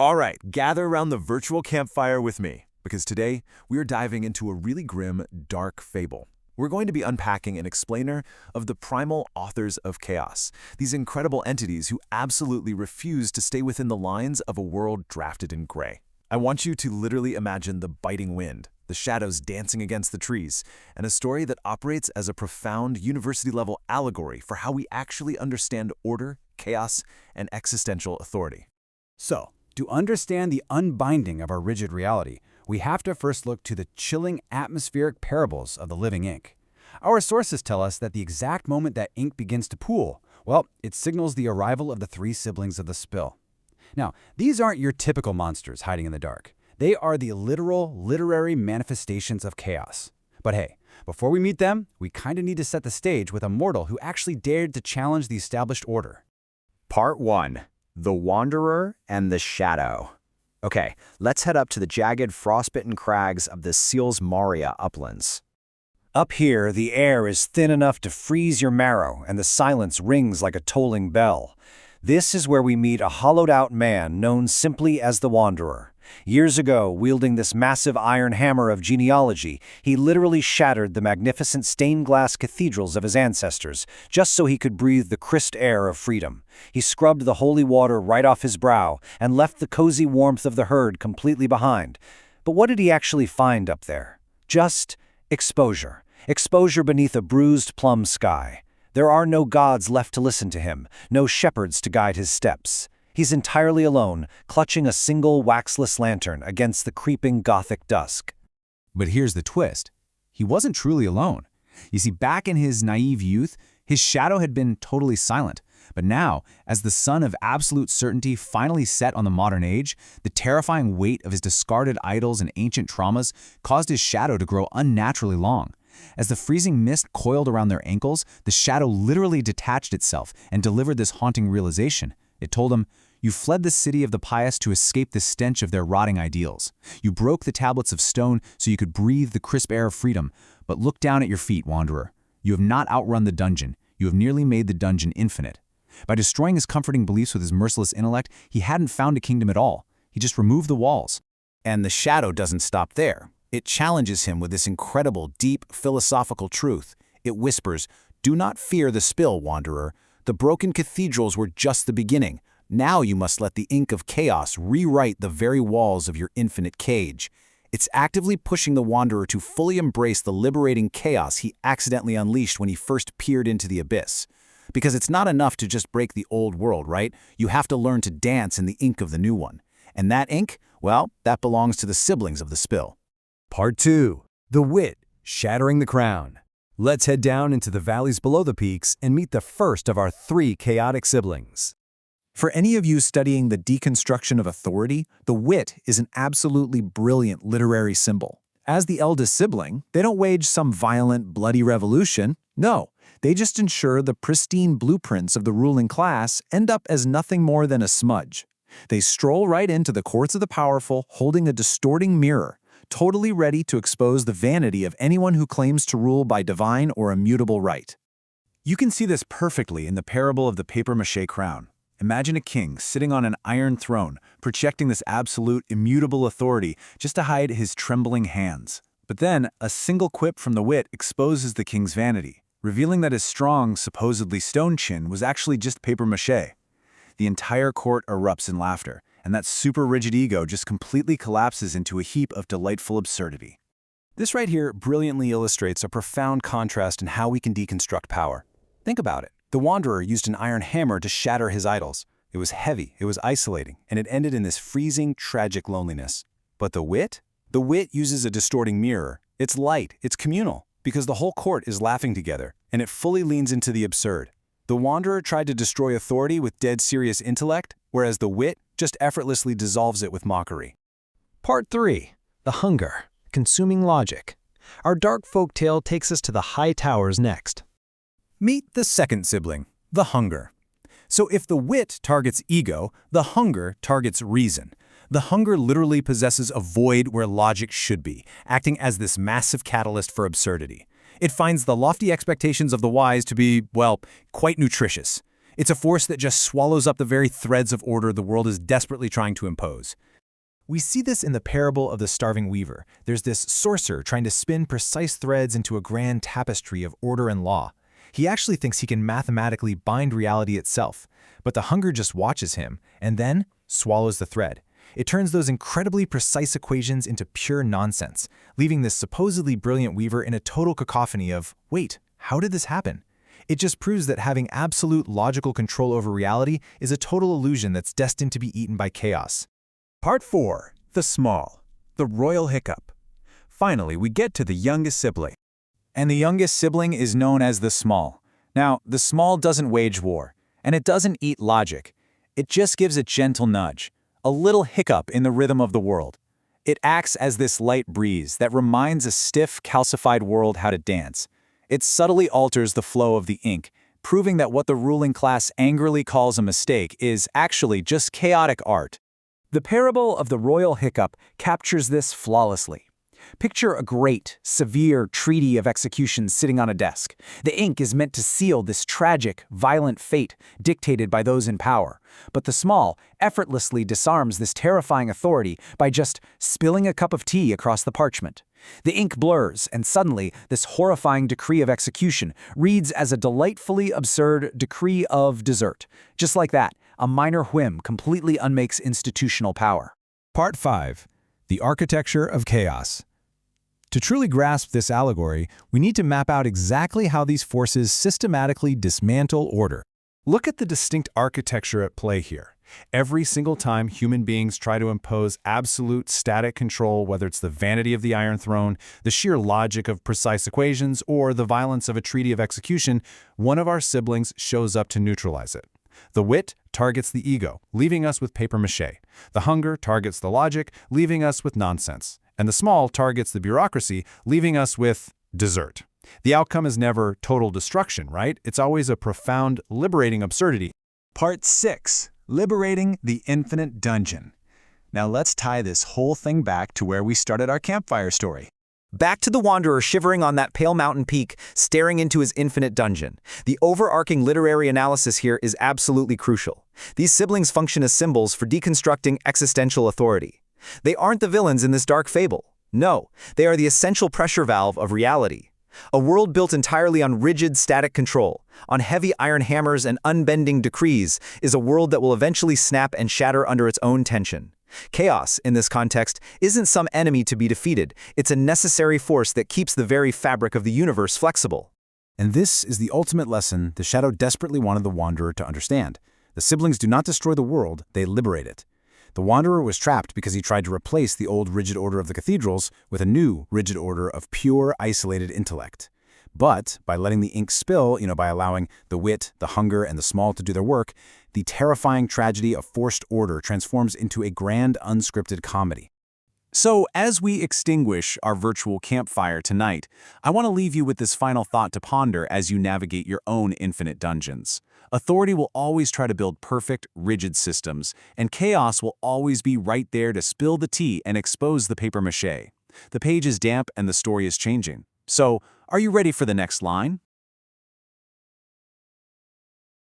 All right, gather around the virtual campfire with me, because today we are diving into a really grim, dark fable. We're going to be unpacking an explainer of the primal authors of chaos, these incredible entities who absolutely refuse to stay within the lines of a world drafted in gray. I want you to literally imagine the biting wind, the shadows dancing against the trees, and a story that operates as a profound university-level allegory for how we actually understand order, chaos, and existential authority. So, to understand the unbinding of our rigid reality, we have to first look to the chilling atmospheric parables of the living ink. Our sources tell us that the exact moment that ink begins to pool, well, it signals the arrival of the three siblings of the spill. Now, these aren't your typical monsters hiding in the dark. They are the literal, literary manifestations of chaos. But hey, before we meet them, we kind of need to set the stage with a mortal who actually dared to challenge the established order. Part 1. The Wanderer and the Shadow. Okay, let's head up to the jagged, frostbitten crags of the Sils Maria uplands. Up here, the air is thin enough to freeze your marrow, and the silence rings like a tolling bell. This is where we meet a hollowed-out man known simply as the Wanderer. Years ago, wielding this massive iron hammer of genealogy, he literally shattered the magnificent stained-glass cathedrals of his ancestors, just so he could breathe the crisp air of freedom. He scrubbed the holy water right off his brow and left the cozy warmth of the herd completely behind. But what did he actually find up there? Just exposure. Exposure beneath a bruised plum sky. There are no gods left to listen to him, no shepherds to guide his steps. He's entirely alone, clutching a single waxless lantern against the creeping Gothic dusk. But here's the twist. He wasn't truly alone. You see, back in his naive youth, his shadow had been totally silent. But now, as the sun of absolute certainty finally set on the modern age, the terrifying weight of his discarded idols and ancient traumas caused his shadow to grow unnaturally long. As the freezing mist coiled around their ankles, the shadow literally detached itself and delivered this haunting realization. It told him, "You fled the city of the pious to escape the stench of their rotting ideals. You broke the tablets of stone so you could breathe the crisp air of freedom. But look down at your feet, Wanderer. You have not outrun the dungeon. You have nearly made the dungeon infinite." By destroying his comforting beliefs with his merciless intellect, he hadn't found a kingdom at all. He just removed the walls. And the shadow doesn't stop there. It challenges him with this incredible, deep, philosophical truth. It whispers, "Do not fear the spill, Wanderer. The broken cathedrals were just the beginning. Now you must let the ink of chaos rewrite the very walls of your infinite cage." It's actively pushing the Wanderer to fully embrace the liberating chaos he accidentally unleashed when he first peered into the abyss. Because it's not enough to just break the old world, right? You have to learn to dance in the ink of the new one. And that ink, well, that belongs to the siblings of the spill. Part 2. The Wit, Shattering the Crown. Let's head down into the valleys below the peaks and meet the first of our three chaotic siblings. For any of you studying the deconstruction of authority, the wit is an absolutely brilliant literary symbol. As the eldest sibling, they don't wage some violent, bloody revolution. No, they just ensure the pristine blueprints of the ruling class end up as nothing more than a smudge. They stroll right into the courts of the powerful, holding a distorting mirror, totally ready to expose the vanity of anyone who claims to rule by divine or immutable right. You can see this perfectly in the parable of the papier-mâché crown. Imagine a king sitting on an iron throne, projecting this absolute, immutable authority just to hide his trembling hands. But then, a single quip from the wit exposes the king's vanity, revealing that his strong, supposedly stone chin was actually just papier-mâché. The entire court erupts in laughter, and that super rigid ego just completely collapses into a heap of delightful absurdity. This right here brilliantly illustrates a profound contrast in how we can deconstruct power. Think about it. The Wanderer used an iron hammer to shatter his idols. It was heavy, it was isolating, and it ended in this freezing, tragic loneliness. But the wit? The wit uses a distorting mirror. It's light, it's communal, because the whole court is laughing together, and it fully leans into the absurd. The Wanderer tried to destroy authority with dead serious intellect, whereas the wit just effortlessly dissolves it with mockery. Part 3. The Hunger, Consuming Logic. Our dark folk tale takes us to the high towers next. Meet the second sibling, the Hunger. So if the wit targets ego, the Hunger targets reason. The Hunger literally possesses a void where logic should be, acting as this massive catalyst for absurdity. It finds the lofty expectations of the wise to be, well, quite nutritious. It's a force that just swallows up the very threads of order the world is desperately trying to impose. We see this in the parable of the starving weaver. There's this sorcerer trying to spin precise threads into a grand tapestry of order and law. He actually thinks he can mathematically bind reality itself, but the hunger just watches him and then swallows the thread. It turns those incredibly precise equations into pure nonsense, leaving this supposedly brilliant weaver in a total cacophony of, wait, how did this happen? It just proves that having absolute logical control over reality is a total illusion that's destined to be eaten by chaos. Part 4. The Small. The Royal Hiccup. Finally, we get to the youngest sibling. And the youngest sibling is known as the Small. Now, the Small doesn't wage war, and it doesn't eat logic. It just gives a gentle nudge, a little hiccup in the rhythm of the world. It acts as this light breeze that reminds a stiff, calcified world how to dance. It subtly alters the flow of the ink, proving that what the ruling class angrily calls a mistake is actually just chaotic art. The parable of the royal hiccup captures this flawlessly. Picture a great, severe treaty of execution sitting on a desk. The ink is meant to seal this tragic, violent fate dictated by those in power. But the Small effortlessly disarms this terrifying authority by just spilling a cup of tea across the parchment. The ink blurs, and suddenly, this horrifying decree of execution reads as a delightfully absurd decree of desert. Just like that, a minor whim completely unmakes institutional power. Part 5. The Architecture of Chaos. To truly grasp this allegory, we need to map out exactly how these forces systematically dismantle order. Look at the distinct architecture at play here. Every single time human beings try to impose absolute static control, whether it's the vanity of the Iron Throne, the sheer logic of precise equations, or the violence of a treaty of execution, one of our siblings shows up to neutralize it. The wit targets the ego, leaving us with papier-mâché. The hunger targets the logic, leaving us with nonsense. And the Small targets the bureaucracy, leaving us with dessert. The outcome is never total destruction, right? It's always a profound, liberating absurdity. Part 6. Liberating the Infinite Dungeon. Now let's tie this whole thing back to where we started our campfire story. Back to the Wanderer shivering on that pale mountain peak, staring into his infinite dungeon. The overarching literary analysis here is absolutely crucial. These siblings function as symbols for deconstructing existential authority. They aren't the villains in this dark fable. No, they are the essential pressure valve of reality. A world built entirely on rigid, static control, on heavy iron hammers and unbending decrees, is a world that will eventually snap and shatter under its own tension. Chaos, in this context, isn't some enemy to be defeated. It's a necessary force that keeps the very fabric of the universe flexible. And this is the ultimate lesson the Shadow desperately wanted the Wanderer to understand. The siblings do not destroy the world, they liberate it. The Wanderer was trapped because he tried to replace the old rigid order of the cathedrals with a new rigid order of pure, isolated intellect. But by letting the ink spill, by allowing the wit, the hunger, and the Small to do their work, the terrifying tragedy of forced order transforms into a grand, unscripted comedy. So, as we extinguish our virtual campfire tonight, I want to leave you with this final thought to ponder as you navigate your own infinite dungeons. Authority will always try to build perfect, rigid systems, and chaos will always be right there to spill the tea and expose the papier-mâché. The page is damp and the story is changing. So, are you ready for the next line?